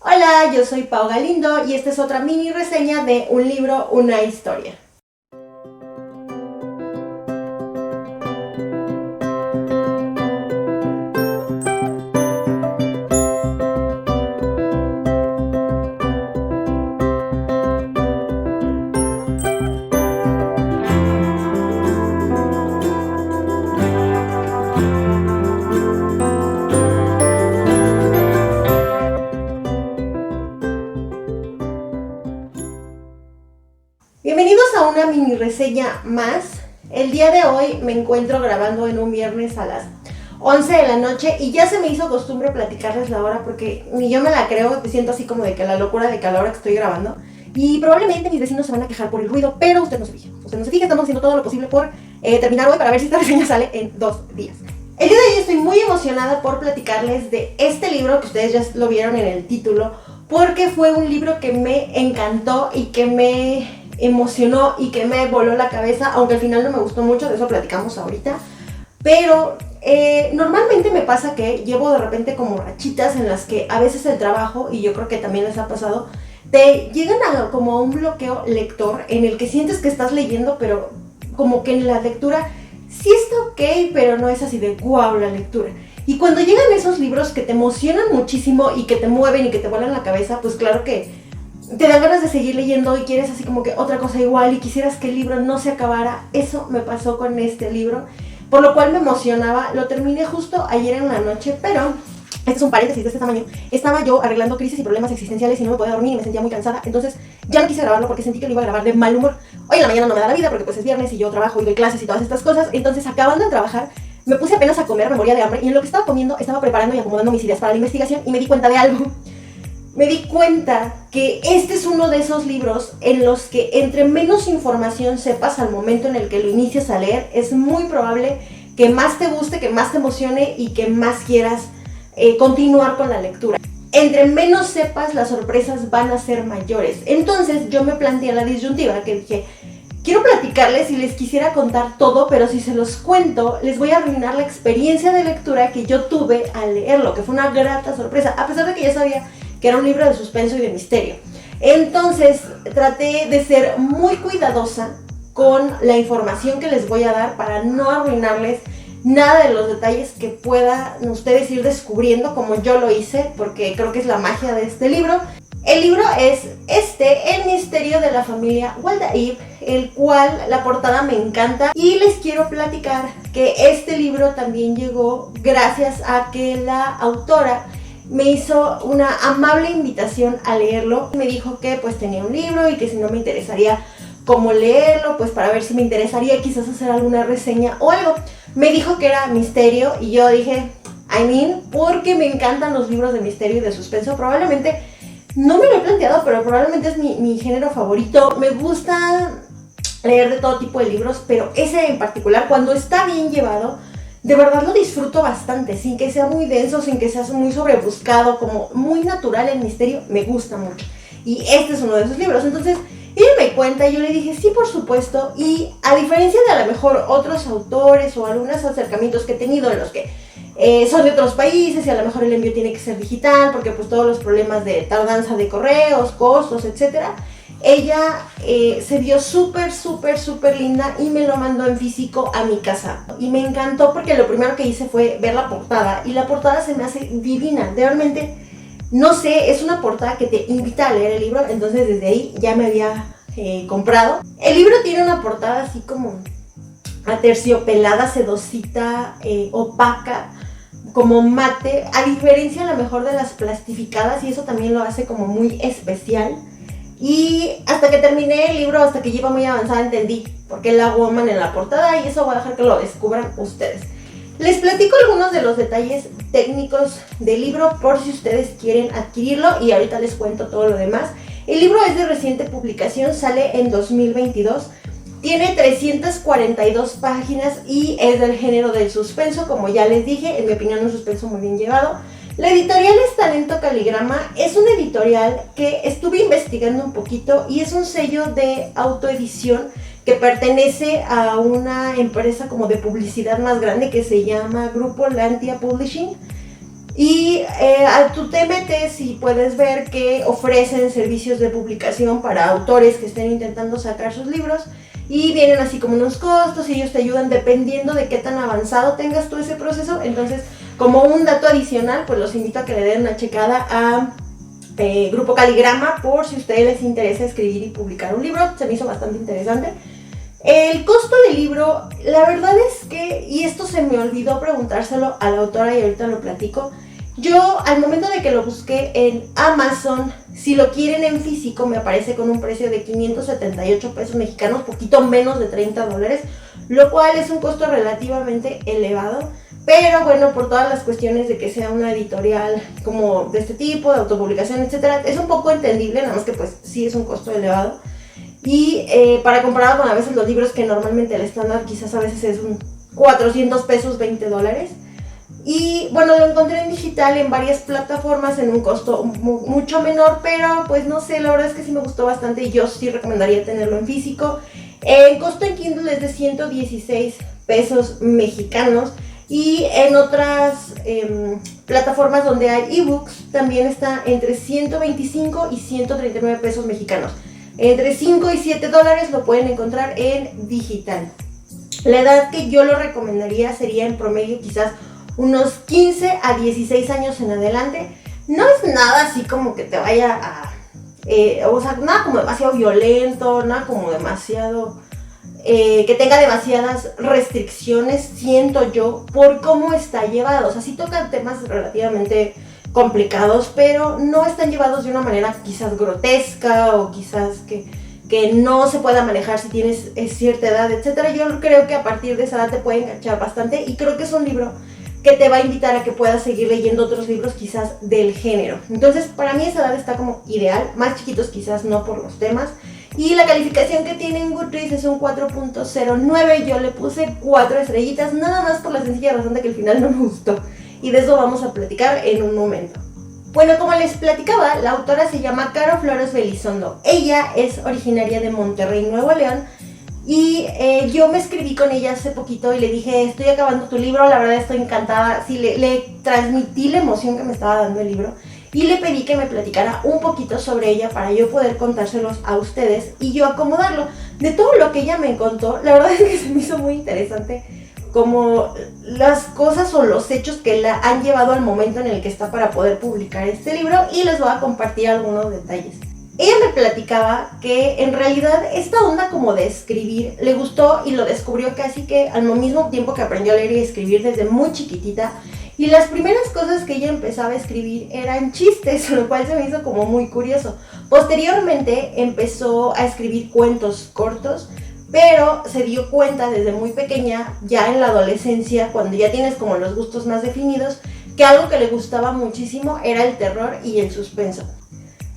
Hola, yo soy Pau Galindo y esta es otra mini reseña de un libro, una historia. Bienvenidos a una mini reseña más. El día de hoy me encuentro grabando en un viernes a las 11 de la noche y ya se me hizo costumbre platicarles la hora porque ni yo me la creo, me siento así como de que la locura de que a la hora que estoy grabando. Y probablemente mis vecinos se van a quejar por el ruido, pero usted no se fije. Estamos haciendo todo lo posible por terminar hoy para ver si esta reseña sale en 2 días. El día de hoy estoy muy emocionada por platicarles de este libro que ustedes ya lo vieron en el título, porque fue un libro que me encantó y que me emocionó y que me voló la cabeza, aunque al final no me gustó mucho, de eso platicamos ahorita. Pero normalmente me pasa que llevo de repente como rachitas en las que a veces el trabajo, y yo creo que también les ha pasado, te llegan a como un bloqueo lector en el que sientes que estás leyendo, pero como que en la lectura sí está ok, pero no es así de guau la lectura. Y cuando llegan esos libros que te emocionan muchísimo y que te mueven y que te vuelan la cabeza, pues claro que te dan ganas de seguir leyendo y quieres así como que otra cosa igual y quisieras que el libro no se acabara. Eso me pasó con este libro, por lo cual me emocionaba. Lo terminé justo ayer en la noche, pero este es un paréntesis de este tamaño. Estaba yo arreglando crisis y problemas existenciales y no me podía dormir y me sentía muy cansada, entonces ya no quise grabarlo porque sentí que lo iba a grabar de mal humor. Hoy en la mañana no me da la vida porque pues es viernes y yo trabajo y doy clases y todas estas cosas, entonces acabando de trabajar me puse apenas a comer, me moría de hambre y en lo que estaba comiendo estaba preparando y acomodando mis ideas para la investigación y me di cuenta de algo. Me di cuenta que este es uno de esos libros en los que entre menos información sepas al momento en el que lo inicias a leer, es muy probable que más te guste, que más te emocione y que más quieras continuar con la lectura. Entre menos sepas, las sorpresas van a ser mayores. Entonces yo me planteé la disyuntiva que dije, quiero platicarles y les quisiera contar todo, pero si se los cuento, les voy a arruinar la experiencia de lectura que yo tuve al leerlo, que fue una grata sorpresa, a pesar de que ya sabía que era un libro de suspenso y de misterio. Entonces traté de ser muy cuidadosa con la información que les voy a dar para no arruinarles nada de los detalles que puedan ustedes ir descubriendo como yo lo hice, porque creo que es la magia de este libro. El libro es El misterio de la familia Waldair, el cual la portada me encanta y les quiero platicar que este libro también llegó gracias a que la autora me hizo una amable invitación a leerlo. Me dijo que pues tenía un libro y que si no me interesaría cómo leerlo, pues para ver si me interesaría quizás hacer alguna reseña o algo. Me dijo que era misterio y yo dije, porque me encantan los libros de misterio y de suspenso. Probablemente, no me lo he planteado, pero probablemente es mi género favorito. Me gusta leer de todo tipo de libros, pero ese en particular, cuando está bien llevado, de verdad lo disfruto bastante, sin que sea muy denso, sin que sea muy sobrebuscado, como muy natural el misterio, me gusta mucho. Y este es uno de esos libros. Entonces, ella me cuenta y yo le dije, sí, por supuesto. Y a diferencia de a lo mejor otros autores o algunos acercamientos que he tenido en los que son de otros países y a lo mejor el envío tiene que ser digital, porque pues todos los problemas de tardanza de correos, costos, etcétera, ella se vio súper linda y me lo mandó en físico a mi casa. Y me encantó porque lo primero que hice fue ver la portada. Y la portada se me hace divina. Realmente, no sé, es una portada que te invita a leer el libro. Entonces desde ahí ya me había comprado. El libro tiene una portada así como aterciopelada, sedosita, opaca, como mate. A diferencia a lo mejor de las plastificadas, y eso también lo hace como muy especial. Y hasta que terminé el libro, hasta que lleva muy avanzada, entendí por qué la woman en la portada, y eso voy a dejar que lo descubran ustedes. Les platico algunos de los detalles técnicos del libro por si ustedes quieren adquirirlo y ahorita les cuento todo lo demás. El libro es de reciente publicación, sale en 2022, tiene 342 páginas y es del género del suspenso, como ya les dije, en mi opinión un suspenso muy bien llevado. La editorial es Talento Caligrama, es una editorial que estuve investigando un poquito y es un sello de autoedición que pertenece a una empresa como de publicidad más grande que se llama Grupo Lantia Publishing. Y tú te metes y puedes ver que ofrecen servicios de publicación para autores que estén intentando sacar sus libros. Y vienen así como unos costos y ellos te ayudan dependiendo de qué tan avanzado tengas tú ese proceso. Entonces, como un dato adicional, pues los invito a que le den una checada a Grupo Caligrama por si a ustedes les interesa escribir y publicar un libro. Se me hizo bastante interesante. El costo del libro, la verdad es que, y esto se me olvidó preguntárselo a la autora y ahorita lo platico, yo al momento de que lo busqué en Amazon, si lo quieren en físico me aparece con un precio de 578 pesos mexicanos, poquito menos de $30, lo cual es un costo relativamente elevado, pero bueno, por todas las cuestiones de que sea una editorial como de este tipo, de autopublicación, etcétera, es un poco entendible, nada más que pues sí es un costo elevado. Y para comparar con a veces los libros que normalmente el estándar quizás a veces es un 400 pesos, $20. Y bueno, lo encontré en digital en varias plataformas en un costo mucho menor, pero pues no sé, la verdad es que sí me gustó bastante y yo sí recomendaría tenerlo en físico. El costo en Kindle es de 116 pesos mexicanos y en otras plataformas donde hay ebooks también está entre 125 y 139 pesos mexicanos. Entre 5 y $7 lo pueden encontrar en digital. La edad que yo lo recomendaría sería en promedio quizás unos 15 a 16 años en adelante. No es nada así como que te vaya a... o sea, nada como demasiado violento, nada como demasiado... que tenga demasiadas restricciones, siento yo, por cómo está llevado. O sea, sí tocan temas relativamente complicados, pero no están llevados de una manera quizás grotesca o quizás que no se pueda manejar si tienes cierta edad, etcétera. Yo creo que a partir de esa edad te puede enganchar bastante y creo que es un libro que te va a invitar a que puedas seguir leyendo otros libros quizás del género. Entonces, para mí esa edad está como ideal, más chiquitos quizás no por los temas. Y la calificación que tiene en Goodreads es un 4.09, yo le puse 4 estrellitas, nada más por la sencilla razón de que el final no me gustó. Y de eso vamos a platicar en un momento. Bueno, como les platicaba, la autora se llama Caro Flores Belizondo. Ella es originaria de Monterrey, Nuevo León. Y yo me escribí con ella hace poquito y le dije, estoy acabando tu libro, la verdad estoy encantada. Sí, le transmití la emoción que me estaba dando el libro. Y le pedí que me platicara un poquito sobre ella para yo poder contárselos a ustedes y yo acomodarlo. De todo lo que ella me contó, la verdad es que se me hizo muy interesante como las cosas o los hechos que la han llevado al momento en el que está para poder publicar este libro y les voy a compartir algunos detalles. Ella me platicaba que en realidad esta onda como de escribir le gustó y lo descubrió casi que al mismo tiempo que aprendió a leer y escribir desde muy chiquitita. Y las primeras cosas que ella empezaba a escribir eran chistes, lo cual se me hizo como muy curioso. Posteriormente empezó a escribir cuentos cortos, pero se dio cuenta desde muy pequeña, ya en la adolescencia, cuando ya tienes como los gustos más definidos, que algo que le gustaba muchísimo era el terror y el suspenso.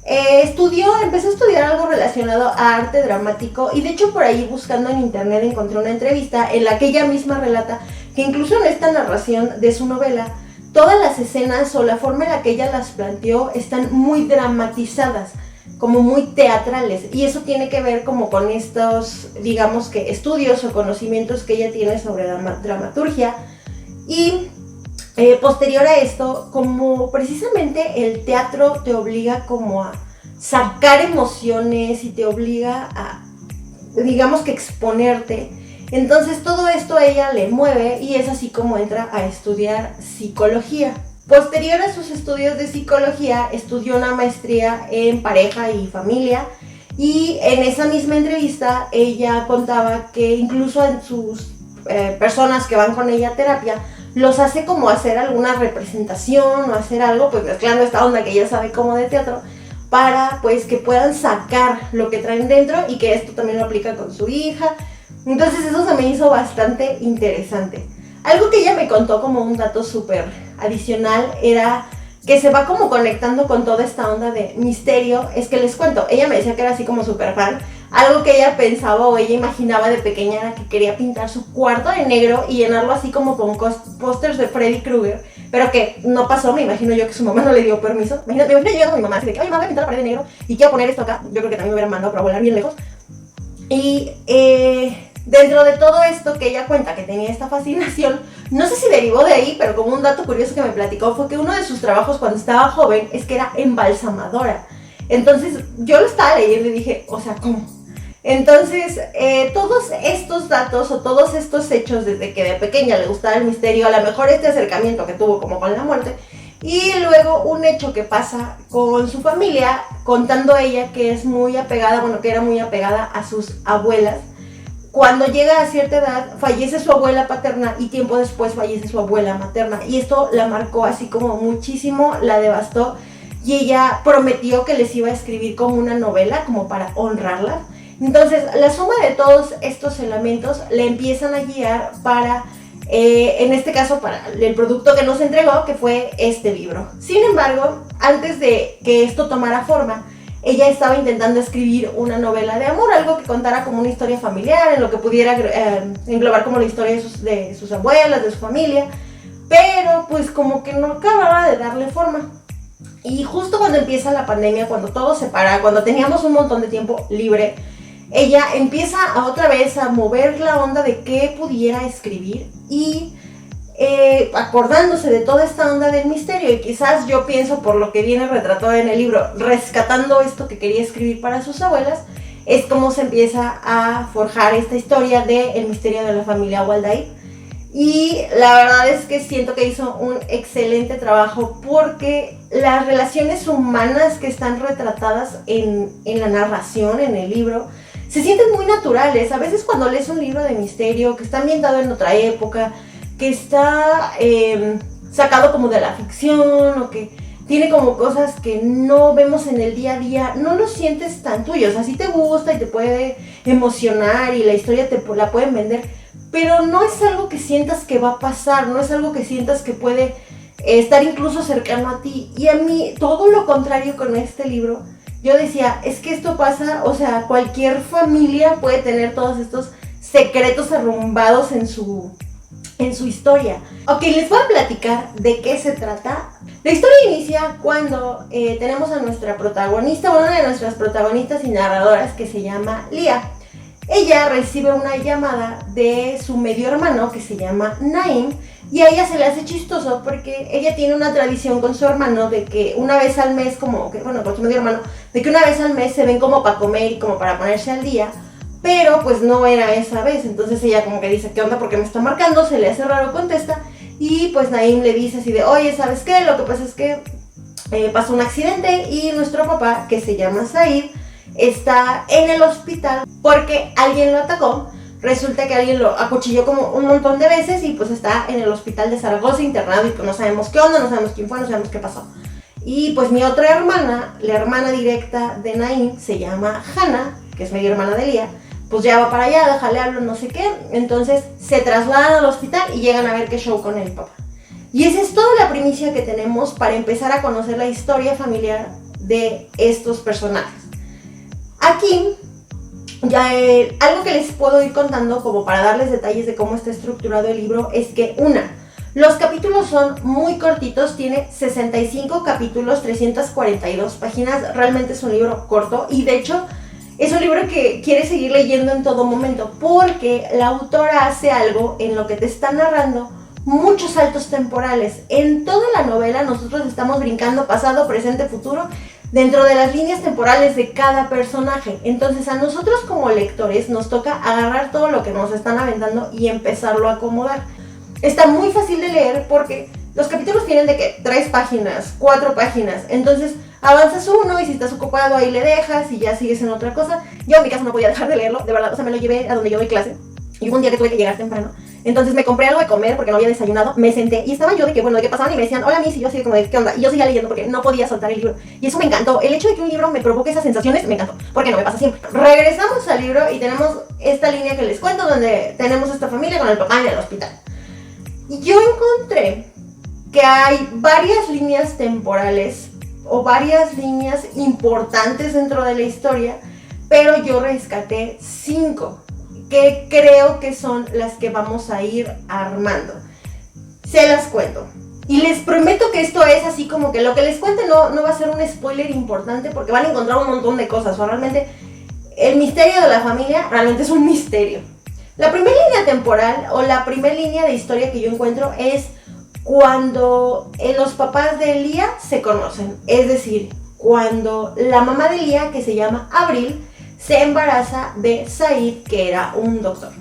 Empezó a estudiar algo relacionado a arte dramático y de hecho por ahí buscando en internet encontré una entrevista en la que ella misma relata que incluso en esta narración de su novela, todas las escenas o la forma en la que ella las planteó están muy dramatizadas, como muy teatrales, y eso tiene que ver como con estos, digamos que estudios o conocimientos que ella tiene sobre la dramaturgia. Y posterior a esto, como precisamente el teatro te obliga como a sacar emociones y te obliga a, digamos que exponerte, entonces todo esto a ella le mueve y es así como entra a estudiar psicología. Posterior a sus estudios de psicología, estudió una maestría en pareja y familia y en esa misma entrevista ella contaba que incluso en sus personas que van con ella a terapia, los hace como hacer alguna representación o hacer algo, pues mezclando esta onda que ella sabe como de teatro, para pues que puedan sacar lo que traen dentro y que esto también lo aplica con su hija. Entonces eso se me hizo bastante interesante. Algo que ella me contó como un dato súper adicional era que se va como conectando con toda esta onda de misterio. Es que les cuento, ella me decía que era así como súper fan. Algo que ella pensaba o ella imaginaba de pequeña era que quería pintar su cuarto de negro y llenarlo así como con pósters de Freddy Krueger, pero que no pasó. Me imagino yo que su mamá no le dio permiso. Me imagino llegando a mi mamá así de que, oye, mamá, voy a pintar la pared de negro y quiero poner esto acá. Yo creo que también me hubieran mandado para volar bien lejos. Y dentro de todo esto que ella cuenta que tenía esta fascinación, No sé si derivó de ahí, pero como un dato curioso que me platicó fue que uno de sus trabajos cuando estaba joven es que era embalsamadora. Entonces yo lo estaba leyendo y dije, o sea, ¿cómo? Entonces, todos estos datos o todos estos hechos desde que de pequeña le gustaba el misterio, a lo mejor este acercamiento que tuvo como con la muerte, y luego un hecho que pasa con su familia, contando ella que es muy apegada, bueno, que era muy apegada a sus abuelas. Cuando llega a cierta edad, fallece su abuela paterna y tiempo después fallece su abuela materna. Y esto la marcó así como muchísimo, la devastó. Y ella prometió que les iba a escribir como una novela, como para honrarla. Entonces, la suma de todos estos elementos le empiezan a guiar para, en este caso, para el producto que nos entregó, que fue este libro. Sin embargo, antes de que esto tomara forma, ella estaba intentando escribir una novela de amor, algo que contara como una historia familiar, en lo que pudiera englobar como la historia de sus abuelas, de su familia, pero pues como que no acababa de darle forma. Y justo cuando empieza la pandemia, cuando todo se para, cuando teníamos un montón de tiempo libre, ella empieza otra vez a mover la onda de qué pudiera escribir y acordándose de toda esta onda del misterio, y quizás yo pienso por lo que viene retratado en el libro, rescatando esto que quería escribir para sus abuelas, es como se empieza a forjar esta historia del misterio de la familia Waldeck. Y la verdad es que siento que hizo un excelente trabajo porque las relaciones humanas que están retratadas en la narración, en el libro, se sienten muy naturales. A veces cuando lees un libro de misterio que está ambientado en otra época, que está sacado como de la ficción o que tiene como cosas que no vemos en el día a día, no lo sientes tan tuyo. O sea, sí te gusta y te puede emocionar y la historia te la pueden vender, pero no es algo que sientas que va a pasar, no es algo que sientas que puede estar incluso cercano a ti. Y a mí, todo lo contrario con este libro, yo decía, es que esto pasa, o sea, cualquier familia puede tener todos estos secretos arrumbados en su historia. Ok, les voy a platicar de qué se trata. La historia inicia cuando tenemos a nuestra protagonista, bueno, una de nuestras protagonistas y narradoras, que se llama Lia. Ella recibe una llamada de su medio hermano que se llama Naim, y a ella se le hace chistoso porque ella tiene una tradición con su hermano de que una vez al mes, como que, bueno, con su medio hermano, de que una vez al mes se ven como para comer y como para ponerse al día, pero pues no era esa vez. Entonces ella como que dice, ¿qué onda? ¿Por qué me está marcando? Se le hace raro, contesta, y pues Naim le dice así de, oye, ¿sabes qué? Lo que pasa es que pasó un accidente y nuestro papá, que se llama Said, está en el hospital porque alguien lo atacó. Resulta que alguien lo acuchilló como un montón de veces y pues está en el hospital de Zaragoza internado y pues no sabemos qué onda, no sabemos quién fue, no sabemos qué pasó. Y pues mi otra hermana, la hermana directa de Naim, se llama Hannah, que es media hermana de Lia, pues ya va para allá, déjale hablo, no sé qué. Entonces se trasladan al hospital y llegan a ver qué show con el papá. Y esa es toda la primicia que tenemos para empezar a conocer la historia familiar de estos personajes. Aquí, ya algo que les puedo ir contando como para darles detalles de cómo está estructurado el libro es que, los capítulos son muy cortitos, tiene 65 capítulos, 342 páginas, realmente es un libro corto y de hecho es un libro que quieres seguir leyendo en todo momento porque la autora hace algo en lo que te está narrando, muchos saltos temporales. En toda la novela nosotros estamos brincando pasado, presente, futuro, dentro de las líneas temporales de cada personaje. Entonces a nosotros como lectores nos toca agarrar todo lo que nos están aventando y empezarlo a acomodar. Está muy fácil de leer porque los capítulos tienen de que 3 páginas, 4 páginas. Entonces avanzas uno y si estás ocupado ahí le dejas y ya sigues en otra cosa. Yo en mi caso no podía dejar de leerlo, de verdad, o sea, me lo llevé a donde yo doy clase. Y hubo un día que tuve que llegar temprano. Entonces me compré algo de comer porque no había desayunado, me senté y estaba yo de que, bueno, de que pasaban y me decían, hola Miss, y yo así de como de, ¿qué onda? Y yo seguía leyendo porque no podía soltar el libro. Y eso me encantó, el hecho de que un libro me provoque esas sensaciones me encantó, porque no me pasa siempre. Regresamos al libro y tenemos esta línea que les cuento donde tenemos esta familia con el papá en el hospital. Y yo encontré que hay varias líneas temporales o varias líneas importantes dentro de la historia, pero yo rescaté 5. Que creo que son las que vamos a ir armando. Se las cuento. Y les prometo que esto es así como que lo que les cuente no va a ser un spoiler importante porque van a encontrar un montón de cosas. O realmente el misterio de la familia realmente es un misterio. La primera línea temporal o la primera línea de historia que yo encuentro es cuando los papás de Lía se conocen. Es decir, cuando la mamá de Lía, que se llama Abril, se embaraza de Said, que era un doctor.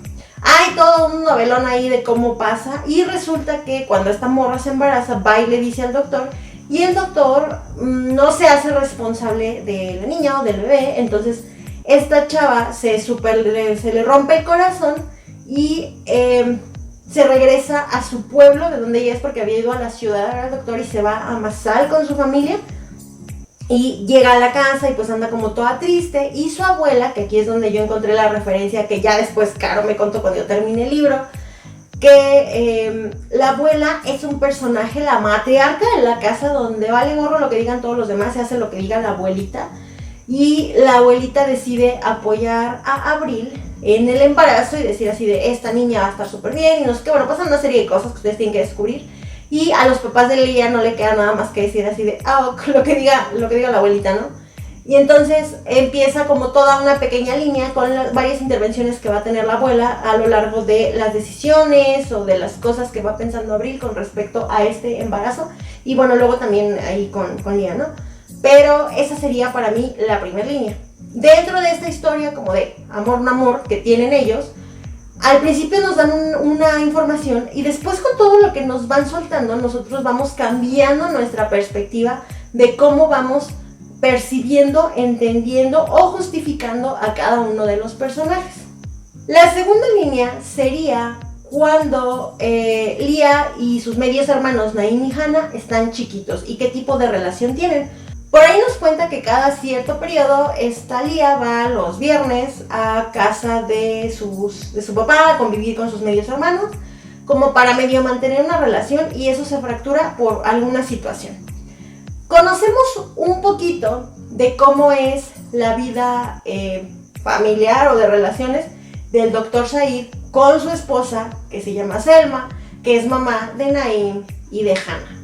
Hay todo un novelón ahí de cómo pasa y resulta que cuando esta morra se embaraza, va y le dice al doctor y el doctor no se hace responsable de la niña o del bebé. Entonces esta chava se le rompe el corazón y se regresa a su pueblo de donde ella es, porque había ido a la ciudad a ver al doctor, y se va a Masal con su familia y llega a la casa y pues anda como toda triste. Y su abuela, que aquí es donde yo encontré la referencia que ya después Caro me contó cuando yo terminé el libro, que la abuela es un personaje, la matriarca de la casa, donde vale gorro lo que digan todos los demás, se hace lo que diga la abuelita. Y la abuelita decide apoyar a Abril en el embarazo y decir así de esta niña va a estar súper bien y no sé qué. Bueno, pasan una serie de cosas que ustedes tienen que descubrir. Y a los papás de Lía no le queda nada más que decir así de lo que diga la abuelita, ¿no? Y entonces empieza como toda una pequeña línea con varias intervenciones que va a tener la abuela a lo largo de las decisiones o de las cosas que va pensando Abril con respecto a este embarazo. Y bueno, luego también ahí con Lía, ¿no? Pero esa sería para mí la primera línea. Dentro de esta historia como de amor que tienen ellos, al principio nos dan una información y después con todo lo que nos van soltando, nosotros vamos cambiando nuestra perspectiva de cómo vamos percibiendo, entendiendo o justificando a cada uno de los personajes. La segunda línea sería cuando Lía y sus medios hermanos Naim y Hannah están chiquitos y qué tipo de relación tienen. Por ahí nos cuenta que cada cierto periodo esta Lía va los viernes a casa de su papá a convivir con sus medios hermanos, como para medio mantener una relación, y eso se fractura por alguna situación. Conocemos un poquito de cómo es la vida familiar o de relaciones del doctor Said con su esposa, que se llama Selma, que es mamá de Naim y de Hannah.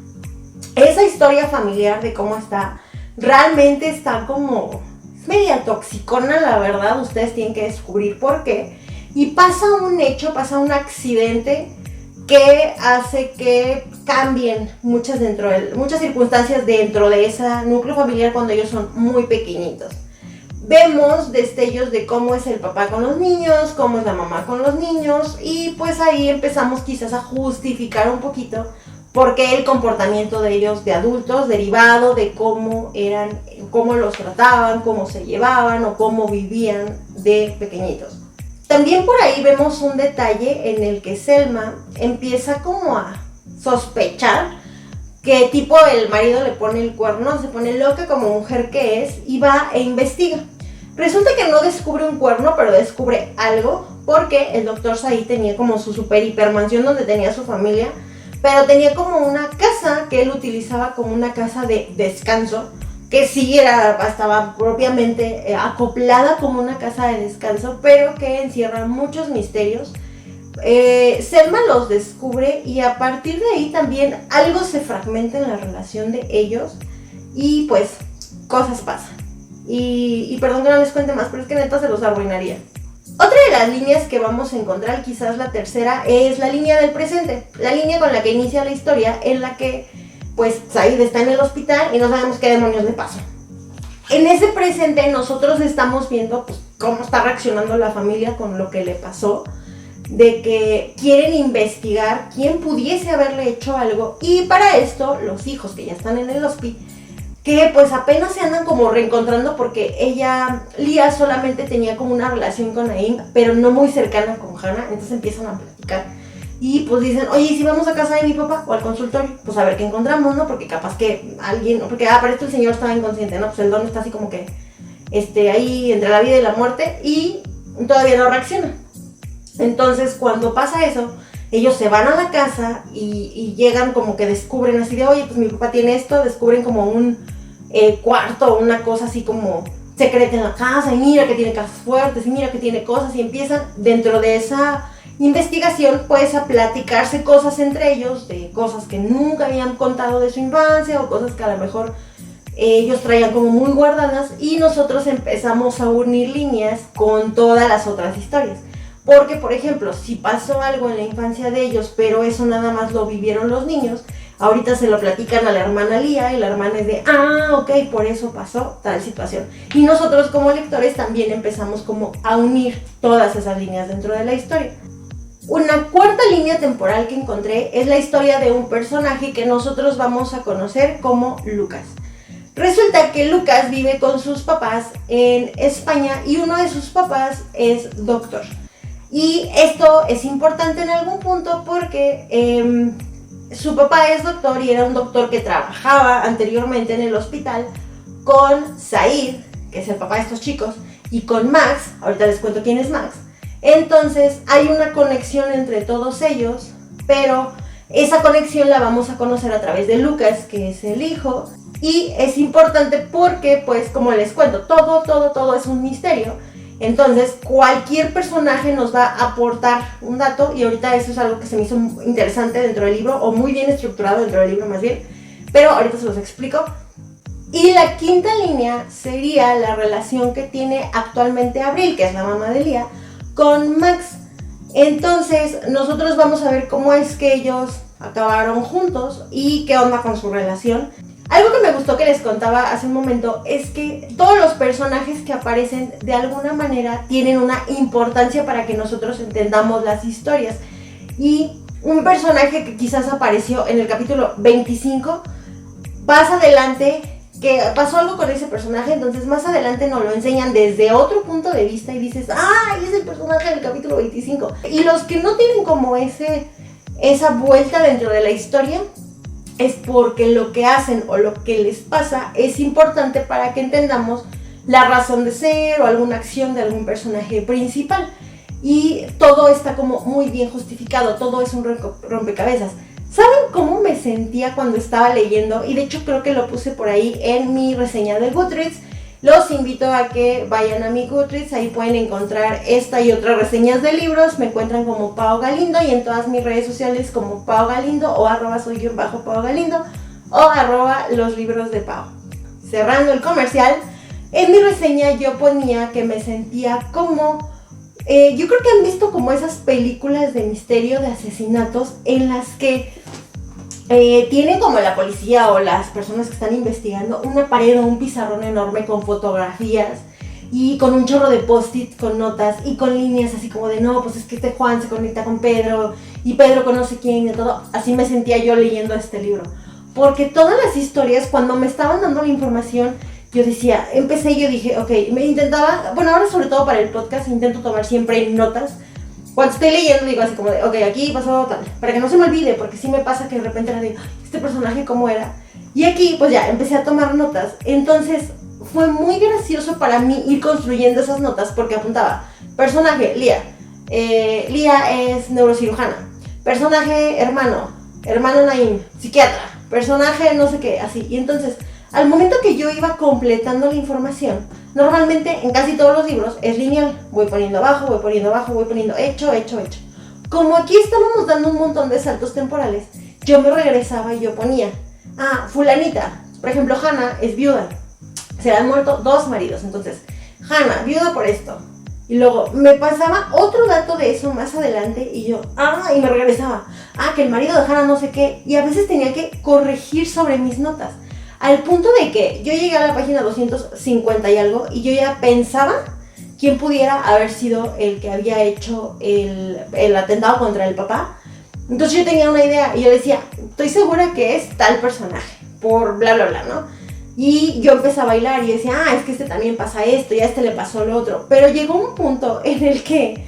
Esa historia familiar de cómo está, realmente está como media toxicona, la verdad. Ustedes tienen que descubrir por qué. Y pasa un accidente que hace que cambien muchas circunstancias dentro de ese núcleo familiar cuando ellos son muy pequeñitos. Vemos destellos de cómo es el papá con los niños, cómo es la mamá con los niños, y pues ahí empezamos quizás a justificar un poquito por qué el comportamiento de ellos de adultos, derivado de cómo eran, cómo los trataban, cómo se llevaban o cómo vivían de pequeñitos. También por ahí vemos un detalle en el que Selma empieza como a sospechar que tipo el marido le pone el cuerno, se pone loca como mujer que es, y va e investiga. Resulta que no descubre un cuerno, pero descubre algo, porque el doctor Said tenía como su super hiper mansión donde tenía su familia, pero tenía como una casa que él utilizaba como una casa de descanso, que sí estaba propiamente acoplada como una casa de descanso, pero que encierra muchos misterios. Selma los descubre y a partir de ahí también algo se fragmenta en la relación de ellos y pues cosas pasan. Y perdón que no les cuente más, pero es que neta se los arruinaría. Otra de las líneas que vamos a encontrar, quizás la tercera, es la línea del presente. La línea con la que inicia la historia, en la que pues Said está en el hospital y no sabemos qué demonios le pasó. En ese presente nosotros estamos viendo pues cómo está reaccionando la familia con lo que le pasó, de que quieren investigar quién pudiese haberle hecho algo, y para esto los hijos que ya están en el hospital, que pues apenas se andan como reencontrando, porque Lía solamente tenía como una relación con Naim, pero no muy cercana con Hannah, entonces empiezan a platicar y pues dicen, oye, ¿y si vamos a casa de mi papá o al consultorio? Pues a ver qué encontramos, ¿no? Porque capaz que alguien, porque para esto el señor estaba inconsciente, ¿no? Pues el don está así como que ahí entre la vida y la muerte y todavía no reacciona. Entonces cuando pasa eso, ellos se van a la casa y llegan como que descubren así de, oye, pues mi papá tiene esto, descubren como un cuarto o una cosa así como secreta en la casa, y mira que tiene casas fuertes, y mira que tiene cosas, y empiezan dentro de esa investigación pues a platicarse cosas entre ellos, de cosas que nunca habían contado de su infancia o cosas que a lo mejor ellos traían como muy guardadas, y nosotros empezamos a unir líneas con todas las otras historias. Porque, por ejemplo, si pasó algo en la infancia de ellos, pero eso nada más lo vivieron los niños, ahorita se lo platican a la hermana Lía y la hermana es de, ok, por eso pasó tal situación. Y nosotros como lectores también empezamos como a unir todas esas líneas dentro de la historia. Una cuarta línea temporal que encontré es la historia de un personaje que nosotros vamos a conocer como Lucas. Resulta que Lucas vive con sus papás en España y uno de sus papás es doctor. Y esto es importante en algún punto porque su papá es doctor y era un doctor que trabajaba anteriormente en el hospital con Said, que es el papá de estos chicos, y con Max, ahorita les cuento quién es Max. Entonces hay una conexión entre todos ellos, pero esa conexión la vamos a conocer a través de Lucas, que es el hijo, y es importante porque, pues como les cuento, todo es un misterio. Entonces cualquier personaje nos va a aportar un dato y ahorita eso es algo que se me hizo interesante dentro del libro, o muy bien estructurado dentro del libro más bien, pero ahorita se los explico. Y la quinta línea sería la relación que tiene actualmente Abril, que es la mamá de Lía, con Max. Entonces nosotros vamos a ver cómo es que ellos acabaron juntos y qué onda con su relación. Algo que me gustó que les contaba hace un momento es que todos los personajes que aparecen de alguna manera tienen una importancia para que nosotros entendamos las historias. Y un personaje que quizás apareció en el capítulo 25, más adelante, que pasó algo con ese personaje, entonces más adelante nos lo enseñan desde otro punto de vista y dices, es el personaje del capítulo 25. Y los que no tienen como esa vuelta dentro de la historia, es porque lo que hacen o lo que les pasa es importante para que entendamos la razón de ser o alguna acción de algún personaje principal. Y todo está como muy bien justificado, todo es un rompecabezas. ¿Saben cómo me sentía cuando estaba leyendo? Y de hecho creo que lo puse por ahí en mi reseña de Goodreads. Los invito a que vayan a mi Goodreads, ahí pueden encontrar esta y otras reseñas de libros. Me encuentran como Pao Galindo y en todas mis redes sociales como Pao Galindo o @soy_Pao Galindo o @los libros de Pao. Cerrando el comercial, en mi reseña yo ponía que me sentía como... yo creo que han visto como esas películas de misterio, de asesinatos, en las que tienen como la policía o las personas que están investigando una pared o un pizarrón enorme con fotografías y con un chorro de post-it con notas y con líneas así como de no, pues es que este Juan se conecta con Pedro y Pedro con no sé quién y todo. Así me sentía yo leyendo este libro, porque todas las historias, cuando me estaban dando la información, yo decía, empecé y yo dije, ok, me intentaba, bueno, ahora sobre todo para el podcast intento tomar siempre notas. Cuando estoy leyendo digo así como de, ok, aquí pasó tal, para que no se me olvide, porque sí me pasa que de repente le digo, este personaje cómo era. Y aquí pues ya empecé a tomar notas. Entonces fue muy gracioso para mí ir construyendo esas notas porque apuntaba, personaje, Lía. Lía es neurocirujana. Personaje, hermano Naim, psiquiatra. Personaje no sé qué, así. Y entonces, al momento que yo iba completando la información, normalmente en casi todos los libros es lineal. Voy poniendo abajo, voy poniendo hecho. Como aquí estábamos dando un montón de saltos temporales, yo me regresaba y yo ponía, fulanita, por ejemplo, Hannah es viuda. Se le han muerto 2 maridos, entonces, Hannah, viuda por esto. Y luego me pasaba otro dato de eso más adelante y yo, y me regresaba, que el marido de Hannah no sé qué. Y a veces tenía que corregir sobre mis notas. Al punto de que yo llegué a la página 250 y algo y yo ya pensaba quién pudiera haber sido el que había hecho el atentado contra el papá. Entonces yo tenía una idea y yo decía, estoy segura que es tal personaje, por bla bla bla, ¿no? Y yo empecé a bailar y decía, es que este también pasa esto y a este le pasó lo otro. Pero llegó un punto en el que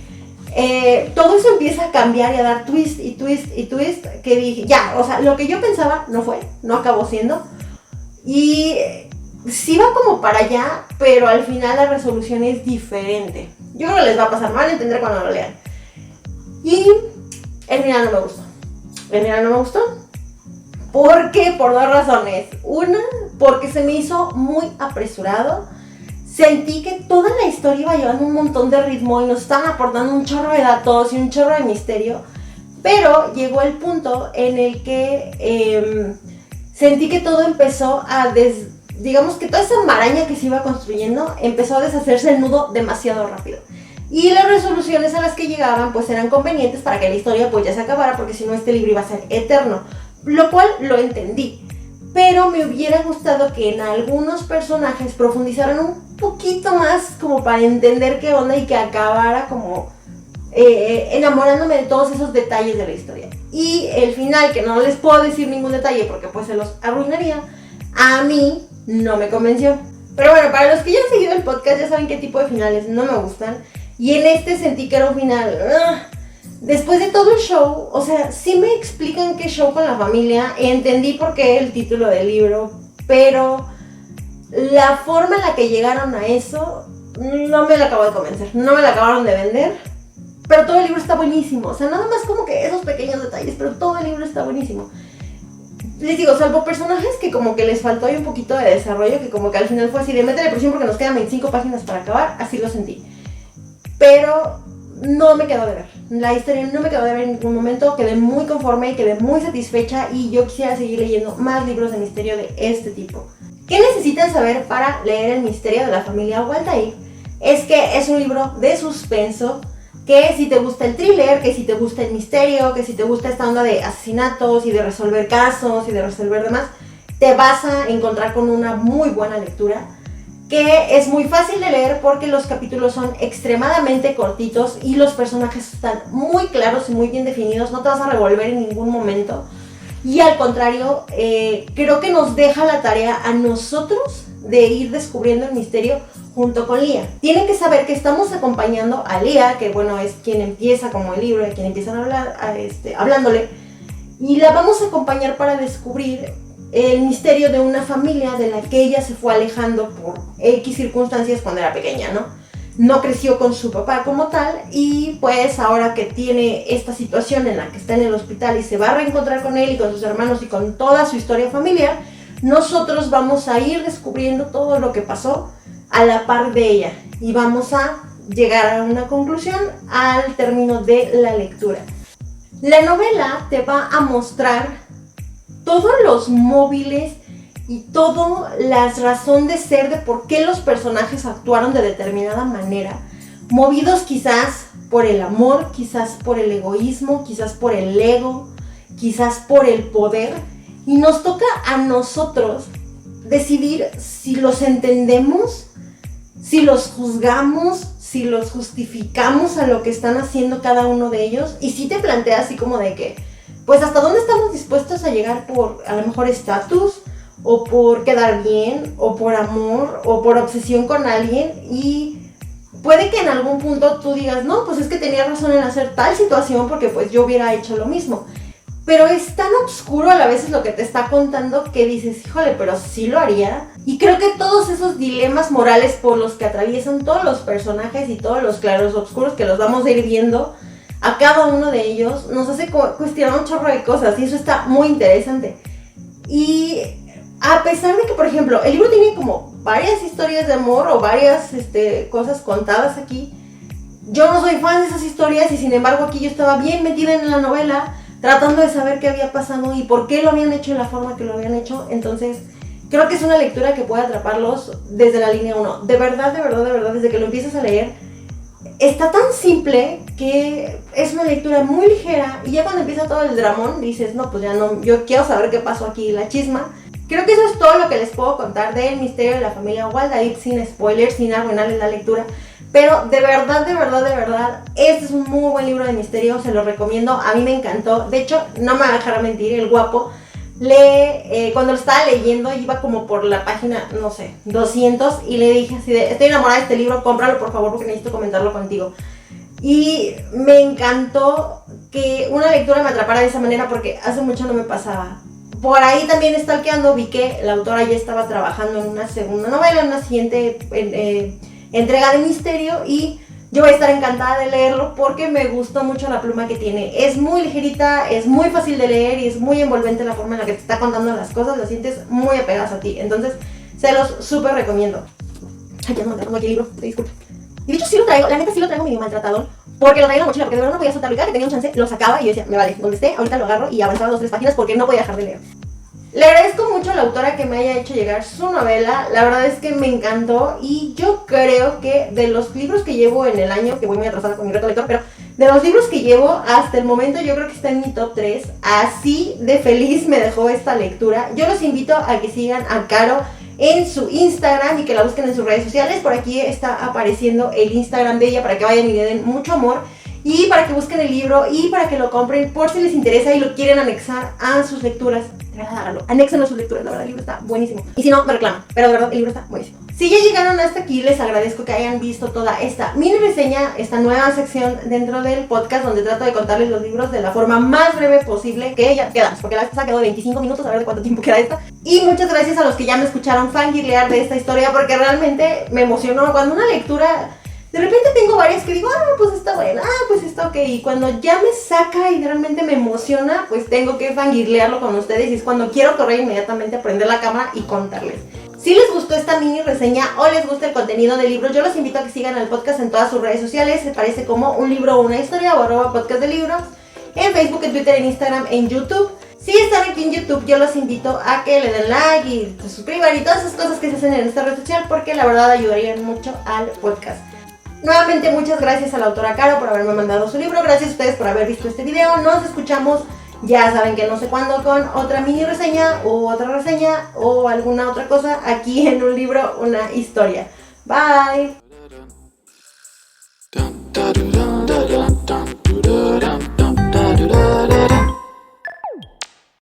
todo eso empieza a cambiar y a dar twist, que dije, ya, o sea, lo que yo pensaba no acabó siendo. Y sí va como para allá, pero al final la resolución es diferente. Yo creo que les va a pasar, me van a entender cuando lo lean. Y el final no me gustó. ¿Por qué? Por 2 razones. Una, porque se me hizo muy apresurado. Sentí que toda la historia iba llevando un montón de ritmo y nos estaban aportando un chorro de datos y un chorro de misterio. Pero llegó el punto en el que sentí que todo empezó digamos que toda esa maraña que se iba construyendo empezó a deshacerse el nudo demasiado rápido. y las resoluciones a las que llegaban pues eran convenientes para que la historia pues ya se acabara, porque si no este libro iba a ser eterno, lo cual lo entendí. Pero me hubiera gustado que en algunos personajes profundizaran un poquito más como para entender qué onda y que acabara como enamorándome de todos esos detalles de la historia. Y el final, que no les puedo decir ningún detalle porque pues se los arruinaría, a mí no me convenció. Pero bueno, para los que ya han seguido el podcast ya saben qué tipo de finales no me gustan. Y en este sentí que era un final... Después de todo el show, o sea, sí me explican qué show con la familia, entendí por qué el título del libro, pero la forma en la que llegaron a eso no me la acabo de convencer, no me la acabaron de vender, pero todo el libro está buenísimo, o sea, nada más como que esos pequeños detalles, pero todo el libro está buenísimo. Les digo, salvo personajes que como que les faltó ahí un poquito de desarrollo, que como que al final fue así de métele presión porque nos quedan 25 páginas para acabar, así lo sentí. Pero no me quedó de ver. La historia no me quedó de ver en ningún momento, quedé muy conforme, quedé muy satisfecha y yo quisiera seguir leyendo más libros de misterio de este tipo. ¿Qué necesitan saber para leer El misterio de la familia Waltair? Es que es un libro de suspenso, que si te gusta el thriller, que si te gusta el misterio, que si te gusta esta onda de asesinatos y de resolver casos y de resolver demás, te vas a encontrar con una muy buena lectura, que es muy fácil de leer porque los capítulos son extremadamente cortitos y los personajes están muy claros y muy bien definidos, no te vas a revolver en ningún momento. Y al contrario, creo que nos deja la tarea a nosotros de ir descubriendo el misterio junto con Lía. Tienen que saber que estamos acompañando a Lía, que bueno, es quien empieza como el libro, quien empiezan a hablar, hablándole, y la vamos a acompañar para descubrir el misterio de una familia de la que ella se fue alejando por X circunstancias cuando era pequeña, ¿no? No creció con su papá como tal y pues ahora que tiene esta situación en la que está en el hospital y se va a reencontrar con él y con sus hermanos y con toda su historia familiar, nosotros vamos a ir descubriendo todo lo que pasó a la par de ella y vamos a llegar a una conclusión al término de la lectura. La novela te va a mostrar todos los móviles y todas las razones de ser de por qué los personajes actuaron de determinada manera, movidos quizás por el amor, quizás por el egoísmo, quizás por el ego, quizás por el poder, y nos toca a nosotros decidir si los entendemos, si los juzgamos, si los justificamos a lo que están haciendo cada uno de ellos, y si te planteas así como de que pues hasta dónde estamos dispuestos a llegar por a lo mejor estatus, o por quedar bien, o por amor, o por obsesión con alguien, y puede que en algún punto tú digas, no, pues es que tenía razón en hacer tal situación porque pues yo hubiera hecho lo mismo. Pero es tan oscuro a la vez lo que te está contando que dices, híjole, pero sí lo haría. Y creo que todos esos dilemas morales por los que atraviesan todos los personajes y todos los claros oscuros que los vamos a ir viendo a cada uno de ellos, nos hace cuestionar un chorro de cosas y eso está muy interesante. Y a pesar de que, por ejemplo, el libro tiene como varias historias de amor o varias cosas contadas aquí, yo no soy fan de esas historias y sin embargo aquí yo estaba bien metida en la novela tratando de saber qué había pasado y por qué lo habían hecho de la forma que lo habían hecho. Entonces creo que es una lectura que puede atraparlos desde la línea 1. De verdad, desde que lo empiezas a leer, está tan simple que es una lectura muy ligera y ya cuando empieza todo el dramón dices, no, pues ya no, yo quiero saber qué pasó aquí, la chisma. Creo que eso es todo lo que les puedo contar del misterio de la familia Waltair, sin spoilers, sin arruinarles la lectura. Pero de verdad, este es un muy buen libro de misterio, se lo recomiendo, a mí me encantó. De hecho, no me va a dejar mentir, el guapo, cuando lo estaba leyendo, iba como por la página, no sé, 200, y le dije así de, estoy enamorada de este libro, cómpralo por favor porque necesito comentarlo contigo. Y me encantó que una lectura me atrapara de esa manera porque hace mucho no me pasaba. Por ahí también stalkeando vi que la autora ya estaba trabajando en una segunda novela, en una siguiente entrega de misterio, y yo voy a estar encantada de leerlo porque me gustó mucho la pluma que tiene. Es muy ligerita, es muy fácil de leer y es muy envolvente la forma en la que te está contando las cosas, las sientes muy apegadas a ti. Entonces, se los súper recomiendo. Ay, ya no me tengo aquí el libro, te disculpo. Y de hecho sí lo traigo, la neta sí lo traigo medio maltratador, porque lo traía en la mochila, porque de verdad no podía soltarlo y cada que tenía un chance lo sacaba y yo decía, me vale, donde esté, ahorita lo agarro y avanzaba 2 o 3 páginas porque no podía dejar de leer. Le agradezco mucho a la autora que me haya hecho llegar su novela, la verdad es que me encantó y yo creo que de los libros que llevo en el año, que voy muy atrasada con mi reto lector, pero de los libros que llevo hasta el momento yo creo que está en mi top 3, así de feliz me dejó esta lectura. Yo los invito a que sigan a Caro en su Instagram y que la busquen en sus redes sociales, por aquí está apareciendo el Instagram de ella para que vayan y le den mucho amor. Y para que busquen el libro y para que lo compren por si les interesa y lo quieren anexar a sus lecturas. Háganlo, anéxenlo a sus lecturas, la verdad el libro está buenísimo. Y si no, me reclaman, pero de verdad el libro está buenísimo. Si ya llegaron hasta aquí, les agradezco que hayan visto toda esta mini reseña, esta nueva sección dentro del podcast donde trato de contarles los libros de la forma más breve posible que ya quedamos, porque la vez pasada quedó de 25 minutos, a ver de cuánto tiempo queda esta. Y muchas gracias a los que ya me escucharon fangirlear de esta historia, porque realmente me emocionó cuando una lectura... De repente tengo varias que digo, pues está buena, pues está ok. Y cuando ya me saca y realmente me emociona, pues tengo que fangirlearlo con ustedes. Y es cuando quiero correr inmediatamente a prender la cámara y contarles. Si les gustó esta mini reseña o les gusta el contenido del libro, yo los invito a que sigan al podcast en todas sus redes sociales. Se parece como Un Libro o Una Historia o @podcast de libros. En Facebook, en Twitter, en Instagram, en YouTube. Si están aquí en YouTube, yo los invito a que le den like y se suscriban y todas esas cosas que se hacen en esta red social, porque la verdad ayudarían mucho al podcast. Nuevamente muchas gracias a la autora Caro por haberme mandado su libro, gracias a ustedes por haber visto este video, nos escuchamos, ya saben que no sé cuándo, con otra mini reseña o otra reseña o alguna otra cosa aquí en Un Libro, Una Historia. Bye.